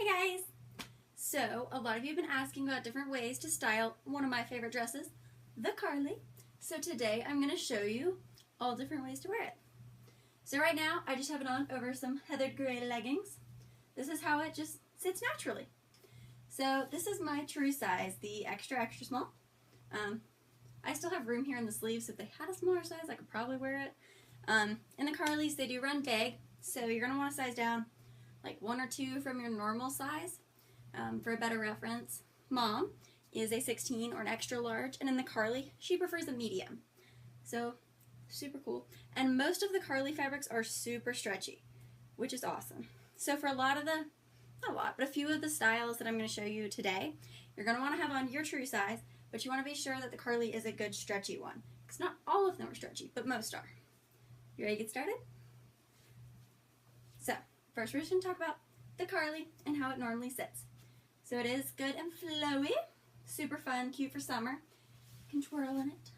Hey guys! So, a lot of you have been asking about different ways to style one of my favorite dresses, the Carly. So today I'm going to show you all different ways to wear it. So right now I just have it on over some heathered gray leggings. This is how it just sits naturally. So this is my true size, the extra small. I still have room here in the sleeves, so if they had a smaller size I could probably wear it. In the Carlys they do run big, so you're going to want to size down like 1 or 2 from your normal size for a better reference. Mom is a 16 or an extra large, and in the Carly she prefers a medium. So super cool. And most of the Carly fabrics are super stretchy, which is awesome. So for a lot of the, not a lot, but a few of the styles that I'm going to show you today, you're going to want to have on your true size, but you want to be sure that the Carly is a good stretchy one. Because not all of them are stretchy, but most are. You ready to get started? So, first we're just going to talk about the Carly and how it normally sits. So it is good and flowy, super fun, cute for summer. You can twirl in it.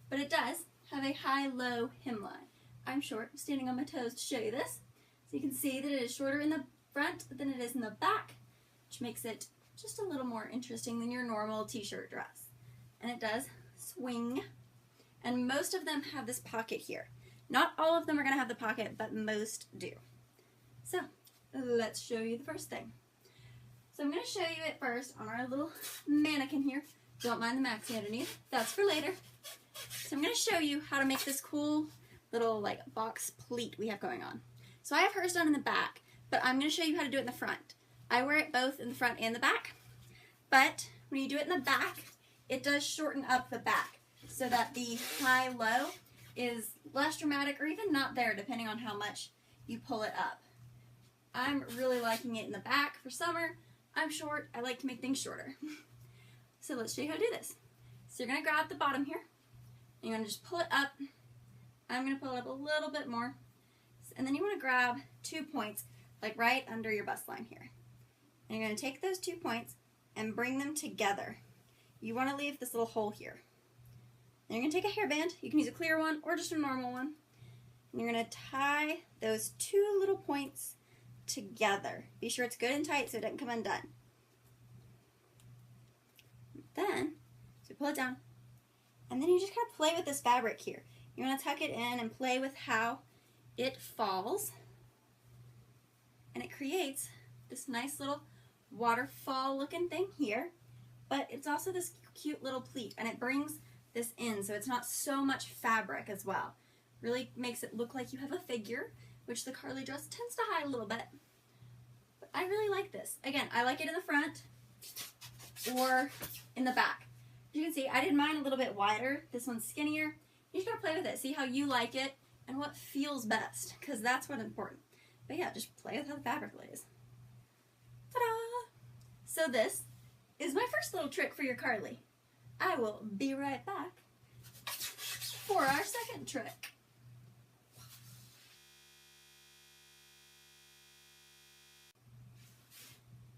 But it does have a high-low hemline. I'm short, I'm standing on my toes to show you this. So you can see that it is shorter in the front than it is in the back, which makes it just a little more interesting than your normal t-shirt dress. And it does swing. And most of them have this pocket here. Not all of them are going to have the pocket, but most do. So, let's show you the first thing. So I'm going to show you it first on our little mannequin here. Don't mind the maxi underneath. That's for later. So I'm going to show you how to make this cool little like box pleat we have going on. So I have hers done in the back, but I'm going to show you how to do it in the front. I wear it both in the front and the back, but when you do it in the back, it does shorten up the back so that the high-low is less dramatic or even not there depending on how much you pull it up. I'm really liking it in the back for summer. I'm short. I like to make things shorter. So let's show you how to do this. So you're going to grab the bottom here. And you're going to just pull it up. I'm going to pull it up a little bit more. And then you want to grab 2 points, like right under your bust line here. And you're going to take those 2 points and bring them together. You want to leave this little hole here. And you're going to take a hairband. You can use a clear one or just a normal one. And you're going to tie those 2 little points together. Be sure it's good and tight so it doesn't come undone. Then, so pull it down. And then you just kind of play with this fabric here. You want to tuck it in and play with how it falls. And it creates this nice little waterfall looking thing here. But it's also this cute little pleat. And it brings this in so it's not so much fabric as well. Really makes it look like you have a figure, which the Carly dress tends to hide a little bit. But I really like this. Again, I like it in the front or in the back. As you can see, I did mine a little bit wider. This one's skinnier. You just gotta play with it, see how you like it and what feels best, because that's what's important. But yeah, just play with how the fabric lays. Ta-da! So this is my first little trick for your Carly. I will be right back for our second trick.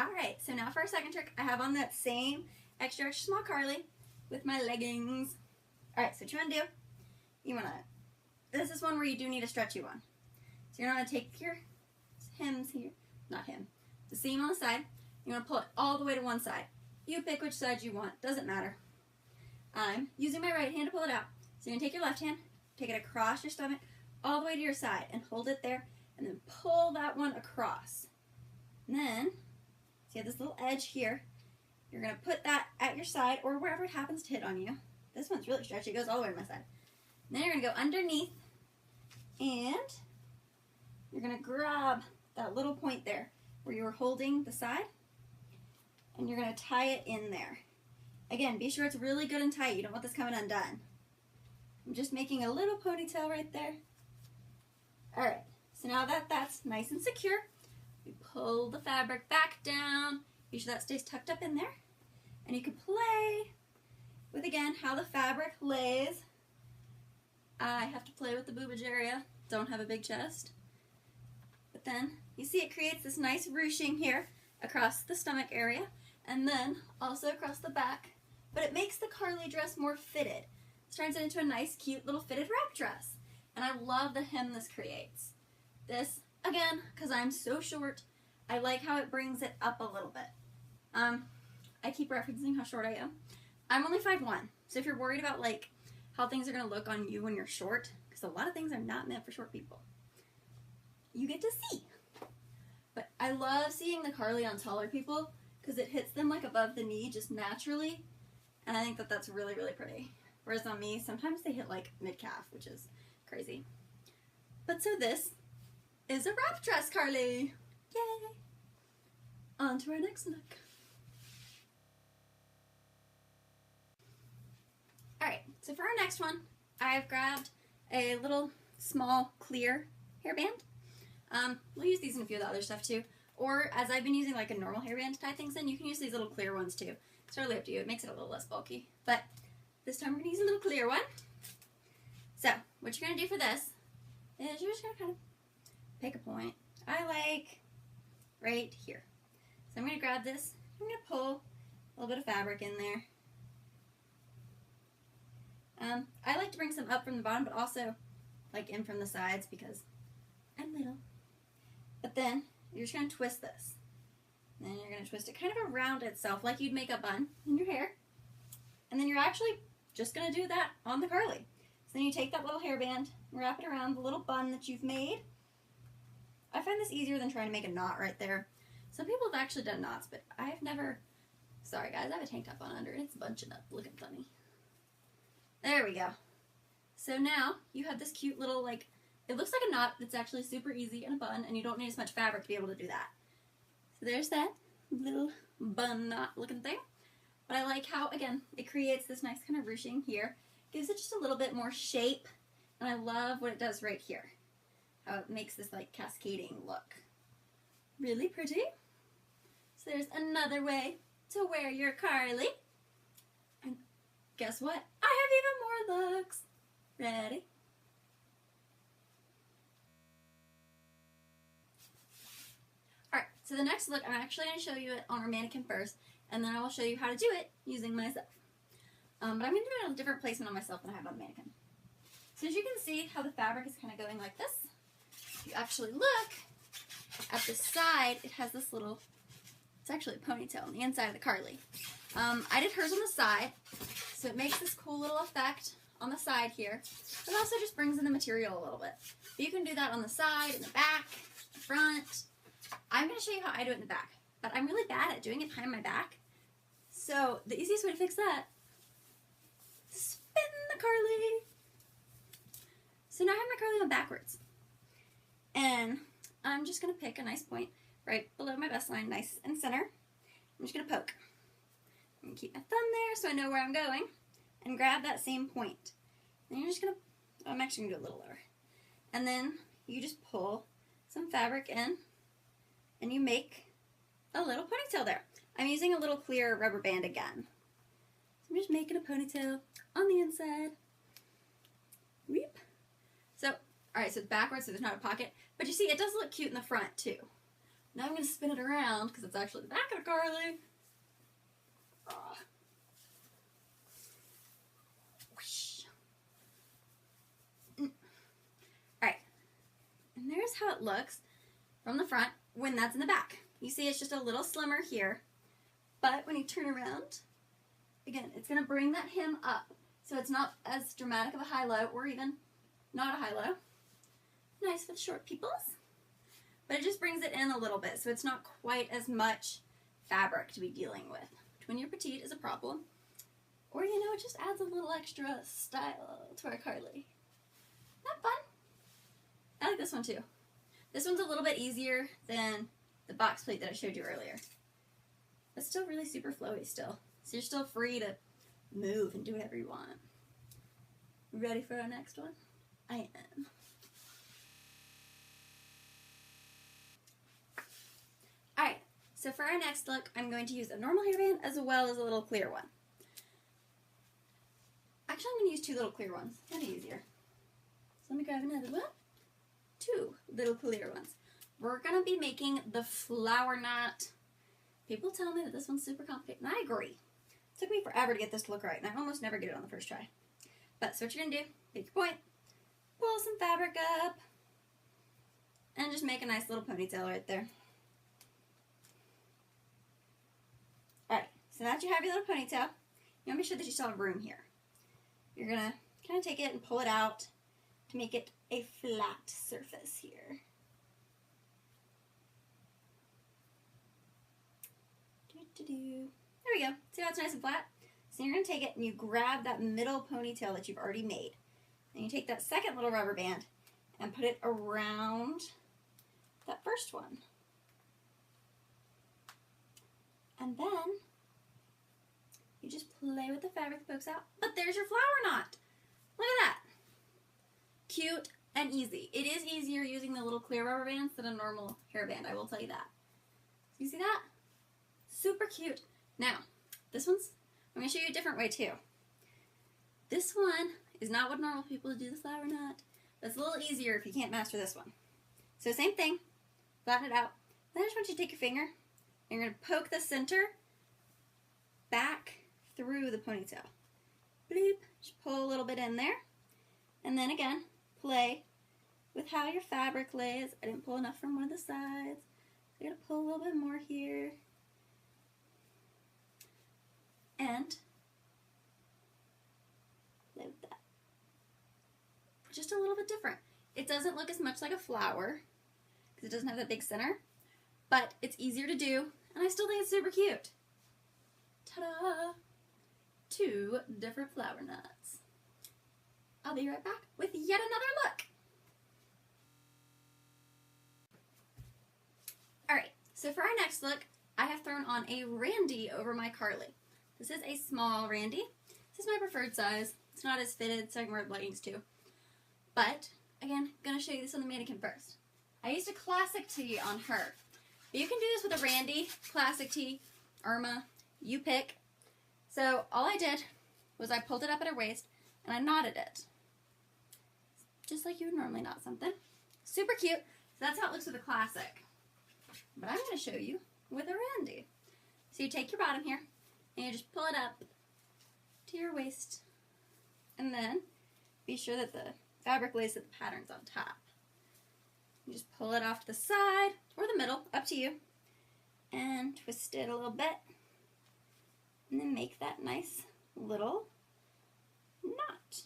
Alright, so now for our second trick, I have on that same extra small Carly with my leggings. Alright, so what you want to do, you want to, this is one where you do need a stretchy one. So you're going to take your hems here, not hem, the seam on the side, you want to pull it all the way to one side. You pick which side you want, doesn't matter. I'm using my right hand to pull it out. So you're going to take your left hand, take it across your stomach, all the way to your side, and hold it there, and then pull that one across. And then, so you have this little edge here. You're going to put that at your side, or wherever it happens to hit on you. This one's really stretchy, it goes all the way to my side. And then you're going to go underneath, and you're going to grab that little point there, where you were holding the side, and you're going to tie it in there. Again, be sure it's really good and tight. You don't want this coming undone. I'm just making a little ponytail right there. Alright, so now that that's nice and secure, we pull the fabric back down. Be sure that stays tucked up in there. And you can play with, again, how the fabric lays. I have to play with the boobage area. Don't have a big chest. But then, you see it creates this nice ruching here across the stomach area. And then also across the back. But it makes the Carly dress more fitted. This turns it into a nice, cute little fitted wrap dress. And I love the hem this creates. This, again, because I'm so short, I like how it brings it up a little bit. I keep referencing how short I am. I'm only 5'1", so if you're worried about like how things are going to look on you when you're short, because a lot of things are not meant for short people, you get to see. But I love seeing the Carly on taller people because it hits them like above the knee just naturally, and I think that that's really, really pretty. Whereas on me, sometimes they hit like mid-calf, which is crazy. But so this is a wrap dress, Carly. Yay! On to our next look. Alright, so for our next one, I've grabbed a little small clear hairband. We'll use these in a few of the other stuff too. Or as I've been using like a normal hairband to tie things in, you can use these little clear ones too. It's totally up to you. It makes it a little less bulky. But this time we're going to use a little clear one. So what you're going to do for this is you're just going to kind of pick a point. I like right here. So I'm going to grab this. I'm going to pull a little bit of fabric in there. I like to bring some up from the bottom, but also like in from the sides because I'm little. But then you're just going to twist this. And then you're going to twist it kind of around itself like you'd make a bun in your hair. And then you're actually just going to do that on the Carly. So then you take that little hairband, wrap it around the little bun that you've made. I find this easier than trying to make a knot right there. Some people have actually done knots, but I've never... Sorry guys, I have a tank top on under and it's bunching up, looking funny. There we go. So now you have this cute little like... It looks like a knot that's actually super easy in a bun, and you don't need as much fabric to be able to do that. So there's that little bun knot looking thing. But I like how, again, it creates this nice kind of ruching here. Gives it just a little bit more shape, and I love what it does right here. How it makes this like cascading look. Really pretty. So there's another way to wear your Carly. And guess what? I have even more looks. Ready? Alright, so the next look, I'm actually going to show you it on our mannequin first, and then I will show you how to do it using myself. But I'm going to do it on a different placement on myself than I have on the mannequin. So as you can see how the fabric is kind of going like this, if you actually look at the side, it has this little, it's actually a ponytail on the inside of the Carly. I did hers on the side, so it makes this cool little effect on the side here. It also just brings in the material a little bit. But you can do that on the side, in the back, the front. I'm going to show you how I do it in the back, but I'm really bad at doing it behind my back. So the easiest way to fix that, spin the Carly. So now I have my Carly on backwards. And I'm just going to pick a nice point right below my bust line, nice and center. I'm just going to poke. I'm going to keep my thumb there so I know where I'm going, and grab that same point. And you're just going to, I'm actually going to do a little lower. And then you just pull some fabric in, and you make a little ponytail there. I'm using a little clear rubber band again. So I'm just making a ponytail on the inside. Weep. So, alright, so it's backwards, so there's not a pocket. But you see, it does look cute in the front, too. Now I'm going to spin it around, because it's actually the back of the Carly. Alright, and there's how it looks from the front when that's in the back. You see it's just a little slimmer here, but when you turn around, again, it's going to bring that hem up, so it's not as dramatic of a high-low, or even not a high-low. Nice for the short peoples, but it just brings it in a little bit, so it's not quite as much fabric to be dealing with, which when you're petite is a problem, or you know, it just adds a little extra style to our Carly. Not fun? I like this one too. This one's a little bit easier than the box plate that I showed you earlier. But still really super flowy still. So you're still free to move and do whatever you want. Ready for our next one? I am. Alright, so for our next look, I'm going to use a normal hairband as well as a little clear one. Actually, I'm going to use two little clear ones. Kind of easier. So let me grab another one. Two little clear ones. We're going to be making the flower knot. People tell me that this one's super complicated, and I agree. It took me forever to get this to look right, and I almost never get it on the first try. But so what you're going to do, take your point, pull some fabric up, and just make a nice little ponytail right there. so now that you have your little ponytail, you want to make sure that you still have room here. You're going to kind of take it and pull it out to make it a flat surface here. There we go. See how it's nice and flat? So you're going to take it and you grab that middle ponytail that you've already made. And you take that second little rubber band and put it around that first one. And then you just play with the fabric that pokes out. But there's your flower knot. Look at that. Cute and easy. It is easier using the little clear rubber bands than a normal hairband, I will tell you that. You see that? Super cute. Now, this one's, I'm going to show you a different way too. This one is not what normal people do the flower knot. But it's a little easier if you can't master this one. So same thing, flatten it out. Then I just want you to take your finger and you're going to poke the center back through the ponytail. Bloop, just pull a little bit in there. And then again, play with how your fabric lays. I didn't pull enough from one of the sides. So I got to pull a little bit more here. And play with that. Just a little bit different. It doesn't look as much like a flower because it doesn't have that big center, but it's easier to do, and I still think it's super cute. Ta-da! 2 different flower knots. I'll be right back with yet another look. Alright, so for our next look, I have thrown on a Randy over my Carly. This is a small Randy. This is my preferred size. It's not as fitted, so I can wear leggings too. But, again, I'm going to show you this on the mannequin first. I used a classic tee on her. But you can do this with a Randy, classic tee, Irma, you pick. So all I did was I pulled it up at her waist and I knotted it. Just like you would normally knot something. Super cute. So that's how it looks with a classic. But I'm going to show you with a Randy. So you take your bottom here and you just pull it up to your waist. And then be sure that the fabric lays that the pattern's on top. You just pull it off to the side or the middle, up to you, and twist it a little bit, and then make that nice little knot.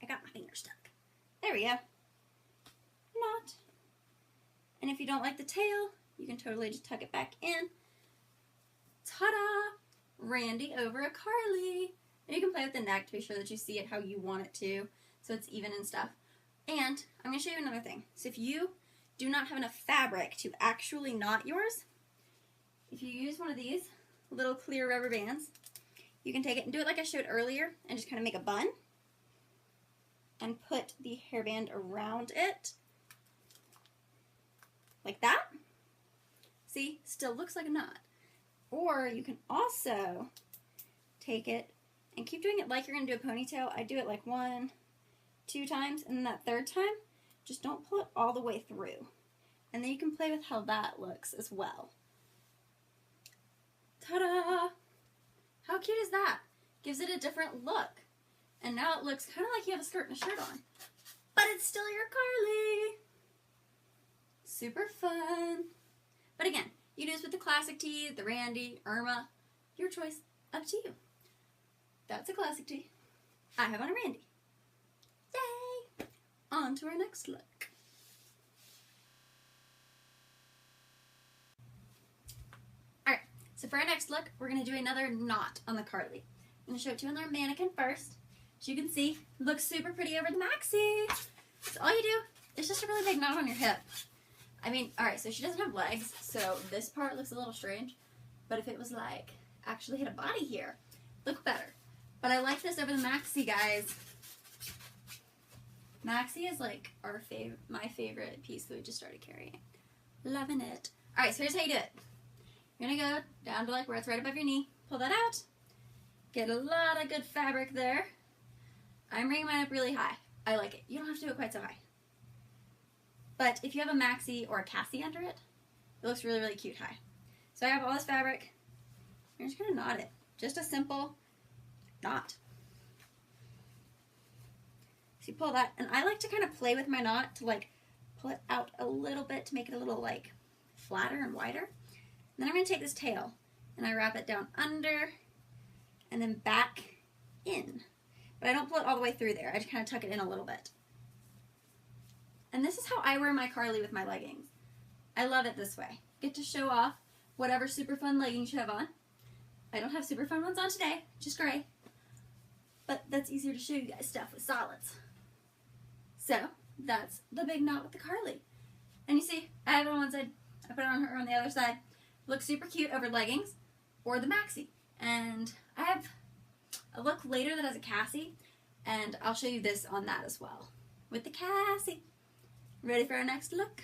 I got my finger stuck. There we go. Knot. And if you don't like the tail, you can totally just tuck it back in. Ta-da! Randy over a Carly. And you can play with the neck to be sure that you see it how you want it to, so it's even and stuff. And I'm going to show you another thing. So if you do not have enough fabric to actually knot yours, if you use one of these little clear rubber bands, you can take it and do it like I showed earlier and just kind of make a bun and put the hairband around it like that. See, still looks like a knot. Or you can also take it and keep doing it like you're going to do a ponytail. I do it like 1, 2 times, and then that third time, just don't pull it all the way through. And then you can play with how that looks as well. Ta-da! How cute is that? Gives it a different look. And now it looks kind of like you have a skirt and a shirt on. But it's still your Carly! Super fun. But again, you can do this with the classic tee, the Randy, Irma. Your choice. Up to you. That's a classic tee. I have on a Randy. Yay! On to our next look. Alright, so for our next look, we're going to do another knot on the Carly. I'm going to show it to you on our mannequin first. As you can see, it looks super pretty over the maxi. So all you do is just a really big knot on your hip. I mean, alright, so she doesn't have legs, so this part looks a little strange. But if it was like, actually had a body here, look better. But I like this over the maxi, guys. Maxi is like my favorite piece that we just started carrying. Loving it. Alright, so here's how you do it. You're going to go down to like where it's right above your knee. Pull that out. Get a lot of good fabric there. I'm bringing mine up really high. I like it. You don't have to do it quite so high. But if you have a maxi or a Cassie under it, it looks really, really cute high. So I have all this fabric. You're just going to knot it. Just a simple knot. So you pull that, and I like to kind of play with my knot to like pull it out a little bit to make it a little like flatter and wider. And then I'm going to take this tail and I wrap it down under and then back in. But I don't pull it all the way through there. I just kind of tuck it in a little bit. And this is how I wear my Carly with my leggings. I love it this way. Get to show off whatever super fun leggings you have on. I don't have super fun ones on today, just gray. But that's easier to show you guys stuff with solids. So that's the big knot with the Carly. And you see, I have it on one side, I put it on her on the other side. Looks super cute over leggings or the maxi. And I have a look later that has a Cassie, and I'll show you this on that as well. With the Cassie. Ready for our next look?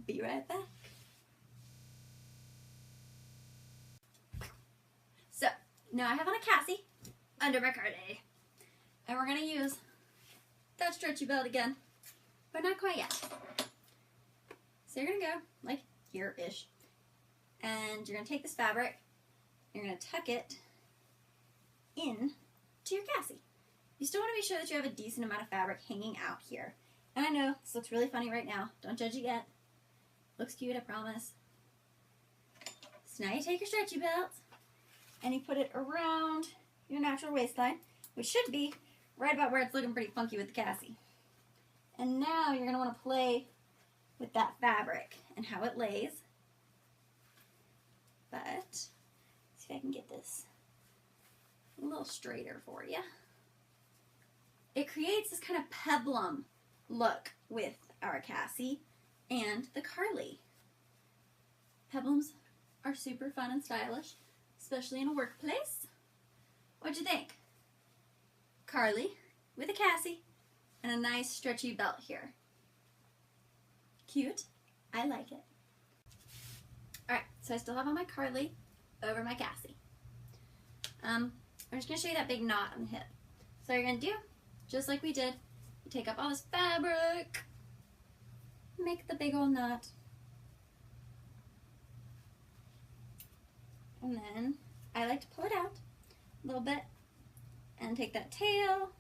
Be right back. So, now I have on a Cassie under my Carly. And we're going to use that stretchy belt again, but not quite yet. So you're going to go like here-ish. And you're going to take this fabric, you're going to tuck it in to your Cassie. You still want to be sure that you have a decent amount of fabric hanging out here. And I know this looks really funny right now. Don't judge it yet. Looks cute, I promise. So now you take your stretchy belt and you put it around your natural waistline, which should be right about where it's looking pretty funky with the Cassie. And now you're going to want to play with that fabric and how it lays. But, see if I can get this a little straighter for you. It creates this kind of peplum look with our Cassie and the Carly. Peplums are super fun and stylish, especially in a workplace. What'd you think? Carly with a Cassie and a nice stretchy belt here. Cute? I like it. Alright, so I still have on my Carly over my Cassie. I'm just going to show you that big knot on the hip. So you're going to do, just like we did, you take up all this fabric, make the big old knot, and then I like to pull it out a little bit and take that tail,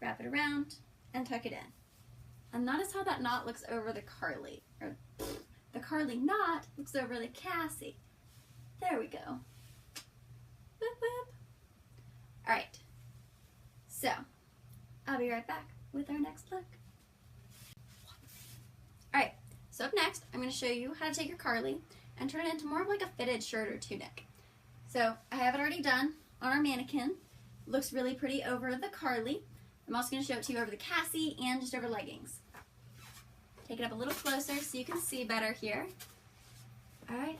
wrap it around, and tuck it in. And that is how that knot looks over the Carly, or the Carly knot looks over the Cassie. There we go. Boop, boop. Alright, so I'll be right back with our next look. Alright, so up next, I'm going to show you how to take your Carly and turn it into more of like a fitted shirt or tunic. So I have it already done on our mannequin. Looks really pretty over the Carly. I'm also going to show it to you over the Cassie and just over leggings. Take it up a little closer so you can see better here. Alright,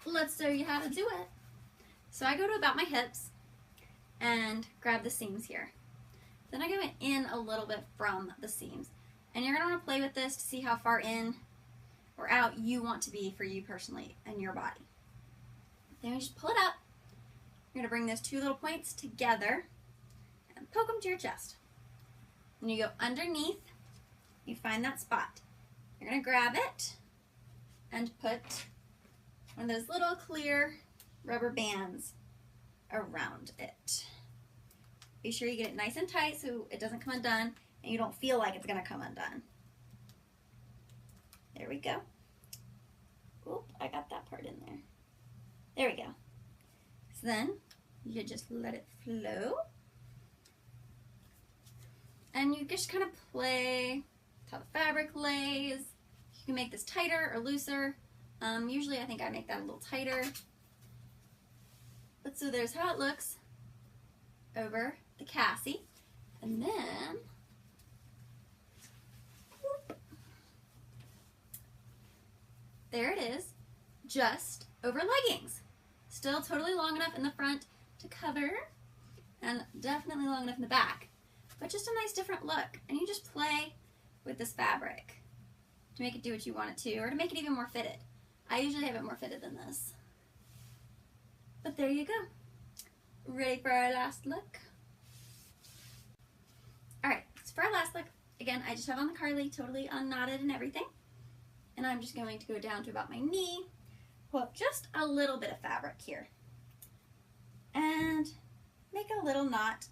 let's show you how to do it. So I go to about my hips and grab the seams here. Then I go in a little bit from the seams. And you're going to want to play with this to see how far in or out you want to be for you personally and your body. Then you just pull it up. You're going to bring those two little points together and poke them to your chest. Then you go underneath, you find that spot. You're going to grab it and put one of those little clear rubber bands around it. Be sure you get it nice and tight so it doesn't come undone and you don't feel like it's going to come undone. There we go. Oop, I got that part in there. There we go. So then you just let it flow. And you just kind of play with how the fabric lays. You can make this tighter or looser. Usually I think I make that a little tighter. But so there's how it looks over the Cassie. And then, whoop, there it is, just over leggings. Still totally long enough in the front to cover, and definitely long enough in the back. But just a nice different look. And you just play with this fabric to make it do what you want it to, or to make it even more fitted. I usually have it more fitted than this. But there you go. Ready for our last look? Alright, so for our last look, again, I just have on the Carly, totally unknotted and everything. And I'm just going to go down to about my knee, pull up just a little bit of fabric here, and make a little knot.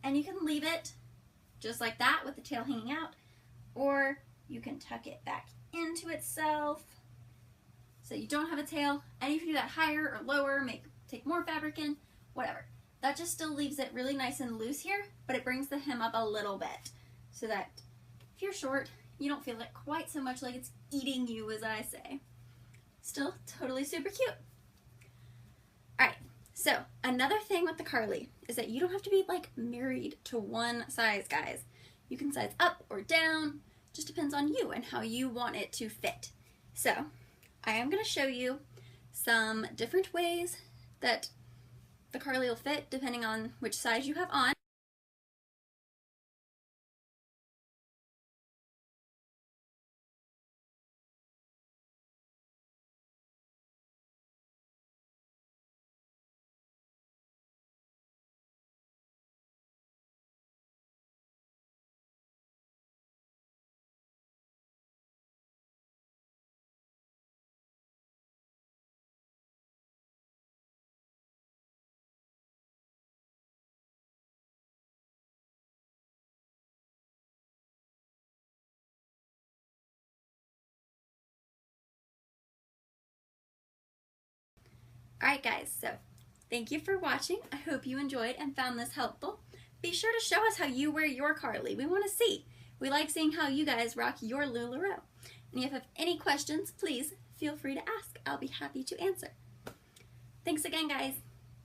And you can leave it just like that with the tail hanging out, or You can tuck it back into itself so you don't have a tail. And you can do that higher or lower, take more fabric in, whatever. That just still leaves it really nice and loose here, but it brings the hem up a little bit so that if you're short, you don't feel it quite so much like it's eating you, as I say. Still totally super cute. Alright, so another thing with the Carly is that you don't have to be like married to one size, guys. You can size up or down, just depends on you and how you want it to fit. So I am going to show you some different ways that the Carly will fit depending on which size you have on. Alright guys, so thank you for watching. I hope you enjoyed and found this helpful. Be sure to show us how you wear your Carly. We want to see. We like seeing how you guys rock your LuLaRoe. And if you have any questions, please feel free to ask. I'll be happy to answer. Thanks again, guys.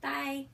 Bye.